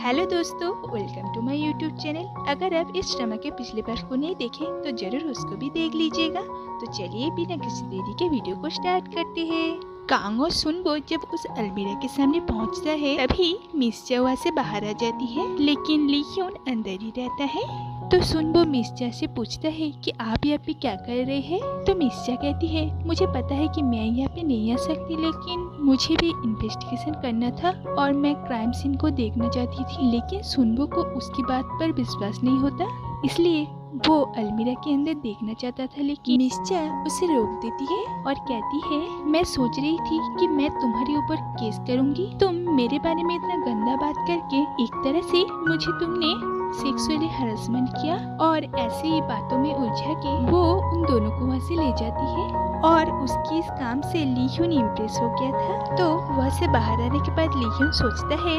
Hello दोस्तों, welcome to my YouTube channel. अगर आप इस ड्रामा के पिछले पार्ट को नहीं देखे तो जरूर उसको भी देख लीजिएगा। तो चलिए बिना किसी देरी के वीडियो को स्टार्ट करते हैं। कांग और सुनबो जब उस अलमीरा के सामने पहुंचता है तभी मिस्चा वहाँ से बाहर आ जाती है, लेकिन ली ह्यून अंदर ही रहता है। तो सुनबो मिस्चा से पूछता है कि आप यहाँ पे क्या कर रहे हैं। तो मिस्चा कहती है मुझे पता है कि मैं यहाँ पे नहीं आ सकती, लेकिन मुझे भी इन्वेस्टिगेशन करना था और मैं क्राइम सीन को देखना चाहती थी। लेकिन सुनबो को उसकी बात पर विश्वास नहीं होता, इसलिए वो अलमीरा के अंदर देखना चाहता था, लेकिन मिस्चा उसे रोक देती है और कहती है मैं सोच रही थी कि मैं तुम्हारे ऊपर केस करूंगी। तुम मेरे बारे में इतना गंदा बात करके एक तरह से मुझे तुमने सेक्सुअली हरासमेंट किया, और ऐसे ही बातों में उलझा के वो उन दोनों को वहाँ से ले जाती है। और उसकी इस काम से ली ह्यून इम्प्रेस हो गया था। तो वहाँ से बाहर आने के बाद ली ह्यून सोचता है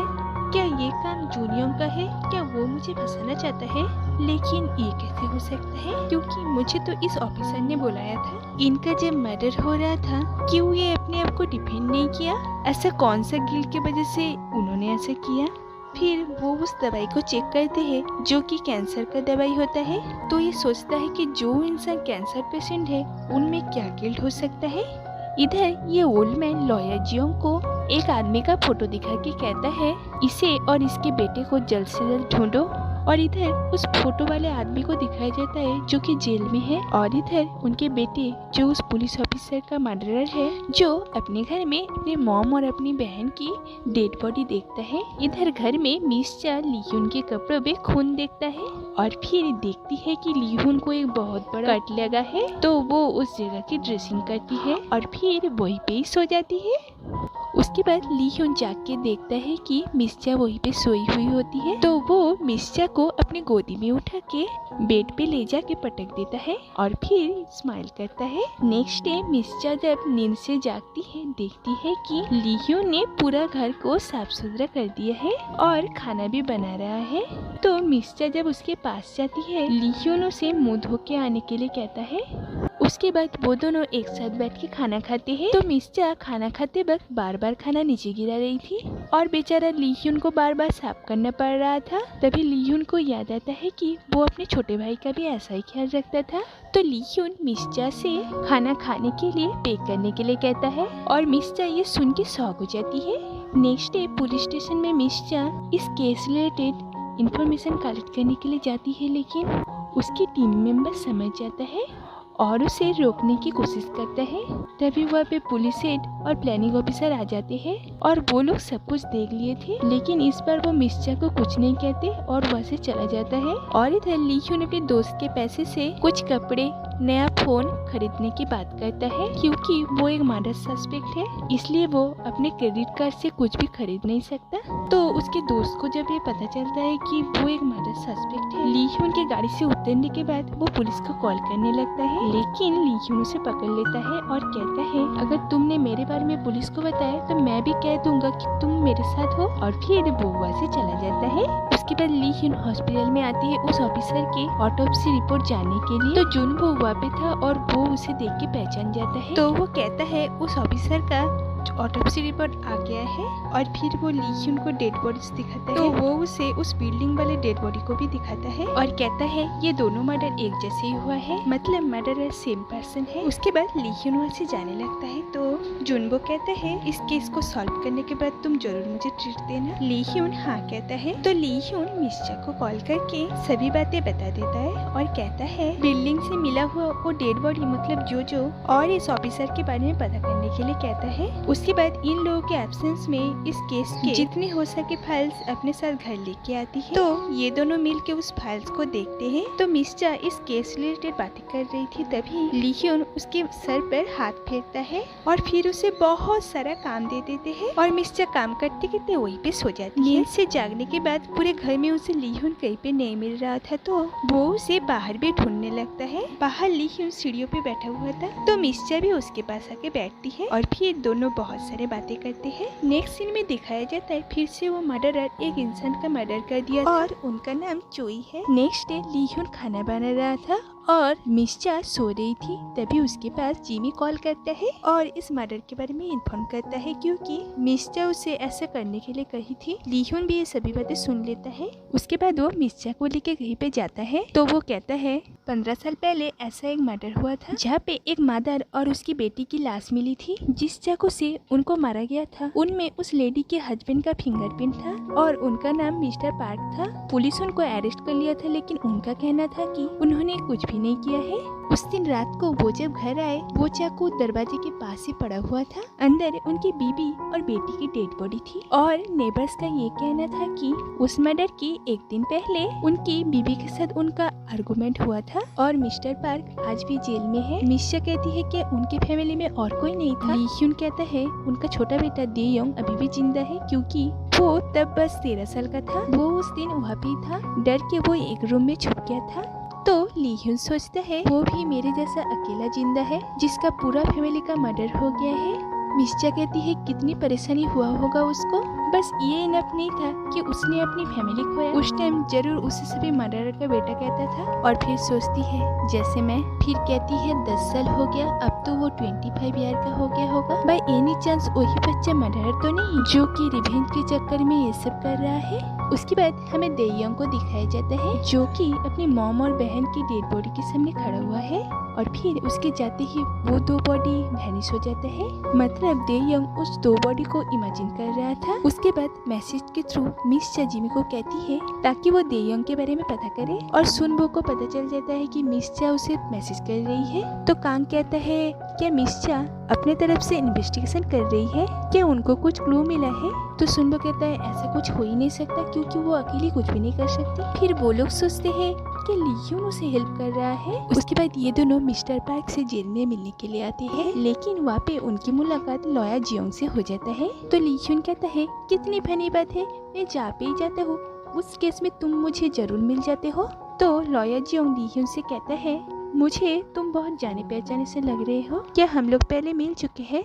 क्या ये काम जूनियों का है, क्या वो मुझे फंसाना चाहता है। लेकिन ये कैसे हो सकता है, क्योंकि मुझे तो इस ऑफिसर ने बुलाया था। इनका जब मर्डर हो रहा था क्यों ये अपने आप को डिफेंड नहीं किया, ऐसा कौन सा गिल्ट की वजह से उन्होंने ऐसा किया। फिर वो उस दवाई को चेक करते हैं जो कि कैंसर का दवाई होता है। तो ये सोचता है कि जो इंसान कैंसर पेशेंट है उनमें क्या गिल्ट हो सकता है। इधर ये ओल्ड मैन लॉयर जियोंग को एक आदमी का फोटो दिखा के कहता है इसे और इसके बेटे को जल्द से जल्द ढूंढो। और इधर उस फोटो वाले आदमी को दिखाया जाता है जो कि जेल में है, और इधर उनके बेटे जो उस पुलिस ऑफिसर का मर्डरर है, जो अपने घर में अपने मॉम और अपनी बहन की डेड बॉडी देखता है। इधर घर में मिस्चा ली ह्यून के कपड़ों में खून देखता है और फिर देखती है कि ली ह्यून को एक बहुत बड़ा कट लगा है। तो वो उस जगह की ड्रेसिंग करती है और फिर वहीं पे ही सो जाती है। उसके बाद ली ह्यून जाग के देखता है कि मिस्चा वहीं पे सोई हुई होती है। तो वो मिस्चा को अपनी गोदी में उठा के बेड पे ले जाके पटक देता है और फिर स्माइल करता है। नेक्स्ट डे मिस्चा जब नींद से जागती है देखती है कि ली ह्यून ने पूरा घर को साफ सुथरा कर दिया है और खाना भी बना रहा है। तो मिस्चा जब उसके पास जाती है ली ह्यून उसे मुंह धो के आने के लिए कहता है। उसके बाद वो दोनों एक साथ बैठ के खाना खाते हैं। तो मिस्चा खाना खाते वक्त बार बार खाना नीचे गिरा रही थी और बेचारा ली ह्यून को बार बार साफ करना पड़ रहा था। तभी ली ह्यून को याद आता है कि वो अपने छोटे भाई का भी ऐसा ही ख्याल रखता था। तो ली ह्यून मिस्चा से खाना खाने के लिए पे करने के लिए कहता है और मिस्चा ये सुन के शॉक हो जाती है। नेक्स्ट डे पुलिस स्टेशन में मिस्चा इस केस रिलेटेड इंफॉर्मेशन कलेक्ट करने के लिए जाती है, लेकिन उसकी टीम मेंबर समझ जाता है और उसे रोकने की कोशिश करता है। तभी वहाँ पे पुलिस हेड और प्लानिंग ऑफिसर आ जाते हैं और वो लोग सब कुछ देख लिए थे, लेकिन इस बार वो मिस्चा को कुछ नहीं कहते और वहाँ से चला जाता है। और इधर ली ह्यून अपने दोस्त के पैसे से कुछ कपड़े, नया फोन खरीदने की बात करता है, क्योंकि वो एक मर्डर सस्पेक्ट है, इसलिए वो अपने क्रेडिट कार्ड से कुछ भी खरीद नहीं सकता। तो उसके दोस्त को जब ये पता चलता है कि वो एक मर्डर सस्पेक्ट है, ली ह्यून की गाड़ी से उतरने के बाद वो पुलिस को कॉल करने लगता है, लेकिन ली ह्यून उसे पकड़ लेता है और कहता है अगर तुमने मेरे बारे में पुलिस को बताया तो मैं भी कह दूंगा कि तुम मेरे साथ हो। और फिर वो वहाँ से चला जाता है। उसके बाद ली ह्यून हॉस्पिटल में आती है उस ऑफिसर के ऑटोप्सी रिपोर्ट जानने के लिए। तो जुन वो वहाँ पे था और वो उसे देख के पहचान जाता है। तो वो कहता है उस ऑफिसर का ऑटोप्सी रिपोर्ट आ गया है, और फिर वो ली ह्यून को डेड बॉडीज दिखाता है। तो वो उसे उस बिल्डिंग वाले डेड बॉडी को भी दिखाता है और कहता है ये दोनों मर्डर एक जैसे ही हुआ है, मतलब मर्डरर सेम पर्सन है। उसके बाद ली ह्यून वहाँ से जाने लगता है। तो जुनबो कहता है इस केस को सॉल्व करने के बाद तुम जरूर मुझे ट्रीट देना। ली ह्यून हाँ कहता है। तो ली ह्यून मिस्चा को कॉल करके सभी बातें बता देता है और कहता है बिल्डिंग से मिला हुआ वो डेड बॉडी मतलब जो और इस ऑफिसर के बारे में पता करने के लिए कहता है। उसके बाद इन लोगों के एब्सेंस में इस केस के जितने हो सके फाइल्स अपने साथ घर लेके आती है। तो ये दोनों मिलके उस फाइल्स को देखते हैं। तो मिस्चा इस केस रिलेटेड बातें कर रही थी, तभी ली ह्यून उसके सर पर हाथ फेरता है और फिर उसे बहुत सारा काम दे देते हैं और मिस्चा काम करते करते वहीं पे सो जाती है। नींद से जागने के बाद पूरे घर में उसे ली ह्यून कहीं पे नहीं मिल रहा था, तो वो उसे बाहर भी ढूंढने लगता है। बाहर ली ह्यून सीढ़ियों पे बैठा हुआ था, तो मिस्चा भी उसके पास आके बैठती है और फिर दोनों बहुत सारे बातें करते हैं। नेक्स्ट सीन में दिखाया जाता है फिर से वो मर्डरर एक इंसान का मर्डर कर दिया और उनका नाम चोई है। नेक्स्ट डे ली ह्यून खाना बना रहा था और मिस्चा सो रही थी। तभी उसके पास जिमी कॉल करता है और इस मर्डर के बारे में इन्फॉर्म करता है, क्योंकि मिस्चा उसे ऐसा करने के लिए कही थी। लीहुन भी ये सभी बातें सुन लेता है। उसके बाद वो मिस्चा को लेके कहीं पे जाता है तो वो कहता है 15 साल पहले ऐसा एक मर्डर हुआ था जहाँ पे एक मदर और उसकी बेटी की लाश मिली थी। जिस चाकू से उनको मारा गया था उनमें उस लेडी के हस्बैंड का फिंगरप्रिंट था और उनका नाम मिस्टर पार्क था। पुलिस उनको अरेस्ट कर लिया था, लेकिन उनका कहना था कि उन्होंने कुछ भी नहीं किया है। उस दिन रात को वो जब घर आए वो चाकू दरवाजे के पास ही पड़ा हुआ था। अंदर उनकी बीबी और बेटी की डेड बॉडी थी और नेबर्स का ये कहना था कि उस मर्डर की एक दिन पहले उनकी बीबी के साथ उनका आर्गुमेंट हुआ था और मिस्टर पार्क आज भी जेल में है। मिस्चा कहती है कि उनकी फैमिली में और कोई नहीं था। ली ह्यून कहता है उनका छोटा बेटा दे योंग अभी भी जिंदा है, क्योंकि वो तब बस 13 साल का था। वो उस दिन वहाँ पे था। डर के वो एक रूम में छुप गया था। तो ली ह्यून सोचता है वो भी मेरे जैसा अकेला जिंदा है जिसका पूरा फैमिली का मर्डर हो गया है। मिस्चा कहती है कितनी परेशानी हुआ होगा उसको, बस ये इनफ नहीं था कि उसने अपनी फैमिली खोया। उस टाइम जरूर उसे सभी मर्डरर का बेटा कहता था। और फिर सोचती है जैसे मैं। फिर कहती है 10 साल हो गया, अब तो वो 25 ईयर का हो गया होगा। बाय एनी चांस वही बच्चा मर्डरर तो नहीं जो कि रिवेंज के चक्कर में ये सब कर रहा है। उसके बाद हमें दे योंग को दिखाया जाता है जो कि अपनी मॉम और बहन की डेड बॉडी के सामने खड़ा हुआ है और फिर उसके जाते ही वो 2 बॉडी वैनिश हो जाता है। मतलब दे योंग उस 2 बॉडी को इमेजिन कर रहा था। उसके बाद मैसेज के थ्रू मिस्चा जिमी को कहती है ताकि वो दे योंग के बारे में पता करे और सुनबो को पता चल जाता है कि मिस्चा उसे मैसेज कर रही है। तो कांग कहता है क्या मिस्चा अपने तरफ से इन्वेस्टिगेशन कर रही है, क्या उनको कुछ क्लू मिला है? तो सुनबो कहता है ऐसा कुछ हो ही नहीं सकता क्योंकि वो अकेली कुछ भी नहीं कर सकती। फिर वो लोग सोचते हैं कि ली ह्यून उसे हेल्प कर रहा है। उसके बाद ये दोनों मिस्टर पार्क से जेल में मिलने के लिए आते हैं, लेकिन वहाँ पे उनकी मुलाकात लॉयर जियोंग से हो जाता है। तो ली ह्यून कहता है कितनी फनी बात है, मैं जा पे ही जाता हूँ, उस केस में तुम मुझे जरूर मिल जाते हो। तो लॉयर जियोंग ली ह्यून से कहता है मुझे तुम बहुत जाने पहचाने से लग रहे हो, क्या हम लोग पहले मिल चुके हैं?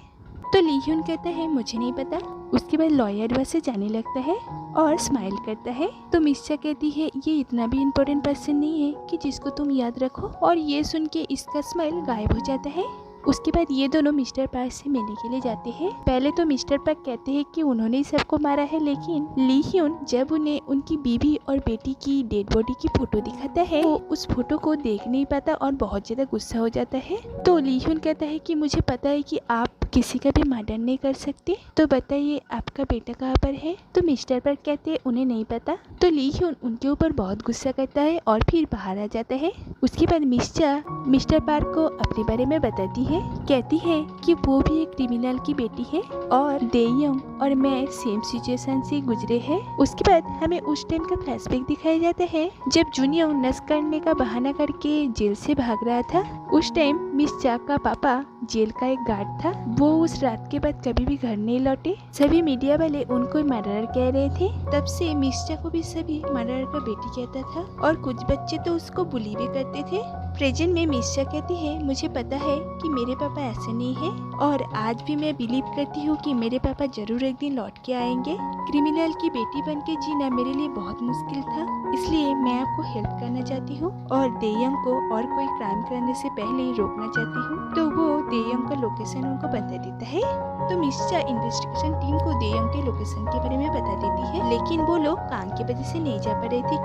तो ली ह्यून कहता है मुझे नहीं पता। उसके बाद लॉयर वहाँ से जाने लगता है और स्माइल करता है। तो मिस्चा कहती है ये इतना भी इम्पोर्टेंट पर्सन नहीं है कि जिसको तुम याद रखो, और ये सुन के इसका स्माइल गायब हो जाता है। उसके बाद ये दोनों मिस्टर पार्क से मिलने के लिए जाते हैं। पहले तो मिस्टर पार्क कहते हैं कि उन्होंने ही सबको मारा है, लेकिन ली ह्यून जब उन्हें उनकी बीवी और बेटी की डेड बॉडी की फोटो दिखाता है वो उस फोटो को देख नहीं पाता और बहुत ज्यादा गुस्सा हो जाता है। तो ली ह्यून कहता है कि मुझे पता है कि आप किसी का भी मर्डर नहीं कर सकते, तो बताइए आपका बेटा कहाँ पर है? तो मिस्टर पार्क कहते हैं उन्हें नहीं पता। तो ली ह्यून उनके ऊपर बहुत गुस्सा करता है और फिर बाहर आ जाता है। उसके बाद मिस्चा मिस्टर पार्क को अपने बारे में बताती है, कहती है कि वो भी एक क्रिमिनल की बेटी है और दे योंग और मैं सेम सिचुएशन से गुजरे हैं। उसके बाद हमें उस टाइम का फ्लैशबैक दिखाया जाता है जब जुन योंग नस करने का बहाना करके जेल से भाग रहा था। उस टाइम मिस्चा का पापा जेल का एक गार्ड था। वो उस रात के बाद कभी भी घर नहीं लौटे। सभी मीडिया वाले उनको मर्डरर कह रहे थे। तब से मिस्चा को भी सभी मर्डरर का बेटी कहता था और कुछ बच्चे तो उसको बुली भी करते थे। प्रेजेंट में मिस्चा कहती है मुझे पता है कि मेरे पापा ऐसे नहीं है और आज भी मैं बिलीव करती हूँ कि मेरे पापा जरूर एक दिन लौट के आएंगे। क्रिमिनल की बेटी बन के जीना मेरे लिए बहुत मुश्किल था, इसलिए मैं आपको हेल्प करना चाहती हूँ और दे योंग को और कोई क्राइम करने से पहले रोकना चाहती हूँ। तो वो दे योंग का लोकेशन उनको बता देता है। तो मिस्चा इन्वेस्टिगेशन टीम को दे योंग के लोकेशन के बारे में बता देती है, लेकिन वो लोग काम की वजह से नहीं जा पा रहे थे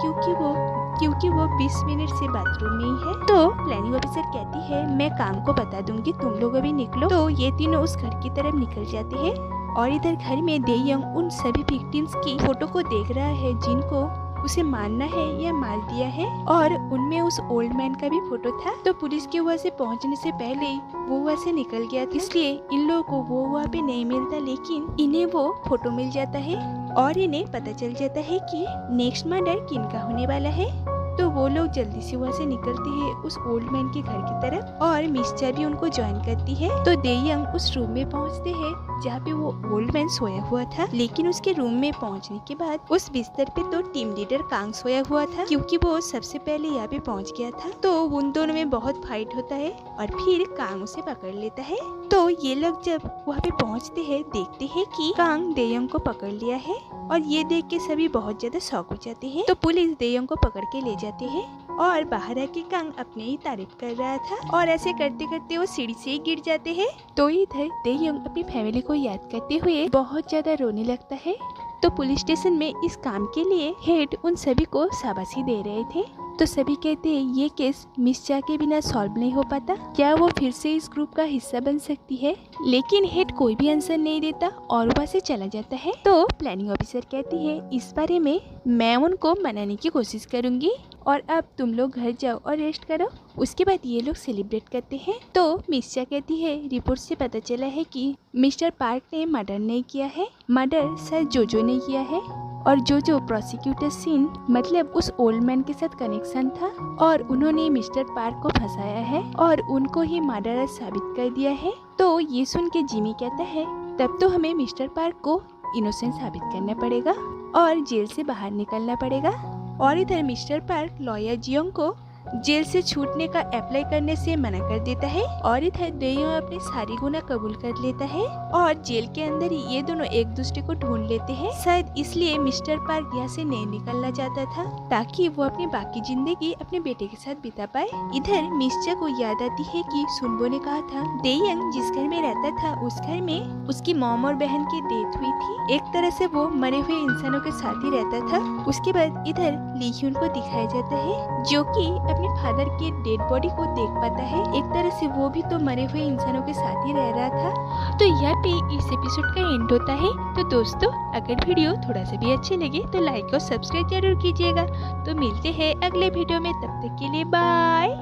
क्योंकि वो 20 मिनट से बाथरूम में ही है। तो प्लानिंग ऑफिसर कहती है मैं काम को बता दूंगी, तुम लोग अभी निकलो। तो ये तीनों उस घर की तरफ निकल जाते हैं और इधर घर में दे योंग उन सभी विक्टिम्स की फोटो को देख रहा है जिनको उसे मारना है या मार दिया है, और उनमें उस ओल्ड मैन का भी फोटो था। तो पुलिस के वहाँ से पहुँचने से पहले वो वहाँ से निकल गया था, इसलिए इन लोगों को वो वहाँ पे नहीं मिलता, लेकिन इन्हें वो फोटो मिल जाता है और इन्हें पता चल जाता है कि नेक्स्ट मर्डर किनका होने वाला है। तो वो लोग जल्दी से वहाँ से निकलते हैं उस ओल्ड मैन के घर की तरफ और मिस्चा भी उनको ज्वाइन करती है। तो दे योंग उस रूम में पहुँचते हैं जहाँ पे वो ओल्ड मैन सोया हुआ था, लेकिन उसके रूम में पहुँचने के बाद उस बिस्तर पे तो टीम लीडर कांग सोया हुआ था क्योंकि वो सबसे पहले यहाँ पे पहुँच गया था। तो उन दोनों में बहुत फाइट होता है और फिर कांग उसे पकड़ लेता है। तो ये लोग जब वहाँ पे पहुँचते हैं देखते हैं कि कांग दे योंग को पकड़ लिया है और ये देख के सभी बहुत ज्यादा शॉक हो जाते हैं। तो पुलिस दे योंग को पकड़ के ले जाते हैं और बाहर आके कांग अपने ही तारीफ कर रहा था और ऐसे करते करते वो सीढ़ी से ही गिर जाते हैं। तो इधर डेयोंग अपनी फैमिली को याद करते हुए बहुत ज्यादा रोने लगता है। तो पुलिस स्टेशन में इस काम के लिए हेड उन सभी को शाबाशी दे रहे थे। तो सभी कहते हैं ये केस मिस चा के बिना सॉल्व नहीं हो पाता, क्या वो फिर से इस ग्रुप का हिस्सा बन सकती है। लेकिन हेड कोई भी आंसर नहीं देता और वहाँ से चला जाता है। तो प्लानिंग ऑफिसर कहती है इस बारे में मैं उनको मनाने की कोशिश करूंगी और अब तुम लोग घर जाओ और रेस्ट करो। उसके बाद ये लोग सेलिब्रेट करते हैं। तो मिस चा कहती है रिपोर्ट से पता चला है कि मिस्टर पार्क ने मर्डर नहीं किया है, मर्डर शायद जोजो ने किया है और जो प्रोसिक्यूटर सिन मतलब उस ओल्ड मैन के साथ कनेक्शन था और उन्होंने मिस्टर पार्क को फंसाया है और उनको ही मर्डरर साबित कर दिया है। तो ये सुन के जिमी कहता है तब तो हमें मिस्टर पार्क को इनोसेंट साबित करना पड़ेगा और जेल से बाहर निकलना पड़ेगा। और इधर मिस्टर पार्क लॉयर जियोंग को जेल से छूटने का अप्लाई करने से मना कर देता है और इधर डेयोंग अपनी सारी गुनाह कबूल कर लेता है और जेल के अंदर ही ये दोनों एक दूसरे को ढूंढ लेते हैं। शायद इसलिए मिस्टर पार्क यहाँ से नहीं निकलना चाहता था ताकि वो अपनी बाकी जिंदगी अपने बेटे के साथ बिता पाए। इधर मिस्टर को याद आती है कि सुनबो ने कहा था डेयोंग जिस घर में रहता था उस घर में उसकी मॉम और बहन की डेथ हुई थी। एक तरह से वो मरे हुए इंसानों के साथ ही रहता था। उसके बाद इधर ली ह्यून को दिखाया जाता है जो कि अपने फादर के डेड बॉडी को देख पाता है। एक तरह से वो भी तो मरे हुए इंसानों के साथ ही रह रहा था। तो यहाँ पे इस एपिसोड का एंड होता है। तो दोस्तों अगर वीडियो थोड़ा सा भी अच्छे लगे तो लाइक और सब्सक्राइब जरूर कीजिएगा। तो मिलते हैं अगले वीडियो में, तब तक के लिए बाय।